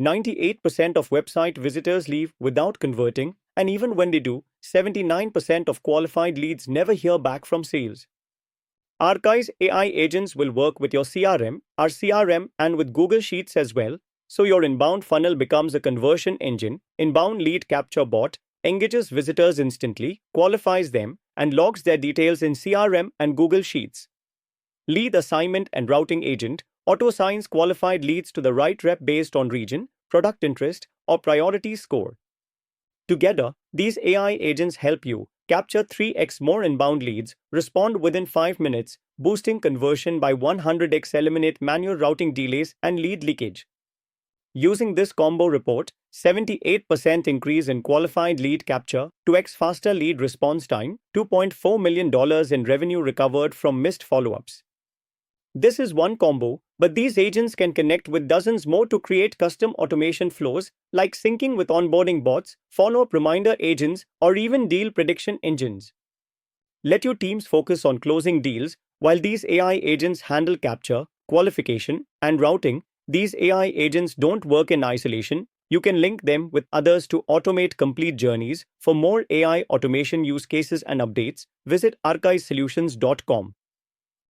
98% of website visitors leave without converting, and even when they do, 79% of qualified leads never hear back from sales. Archive's AI agents will work with your CRM, our CRM, and with Google Sheets as well, so your inbound funnel becomes a conversion engine. Inbound lead capture bot engages visitors instantly, qualifies them, and logs their details in CRM and Google Sheets. Lead assignment and routing agent auto-assigns qualified leads to the right rep based on region, product interest, or priority score. Together, these AI agents help you capture 3x more inbound leads, respond within 5 minutes, boosting conversion by 100x, eliminate manual routing delays and lead leakage. Using this combo report, 78% increase in qualified lead capture, 2x faster lead response time, $2.4 million in revenue recovered from missed follow-ups. This is one combo, but these agents can connect with dozens more to create custom automation flows, like syncing with onboarding bots, follow-up reminder agents, or even deal prediction engines. Let your teams focus on closing deals, while these AI agents handle capture, qualification, and routing. These AI agents don't work in isolation. You can link them with others to automate complete journeys. For more AI automation use cases and updates, visit archivesolutions.com.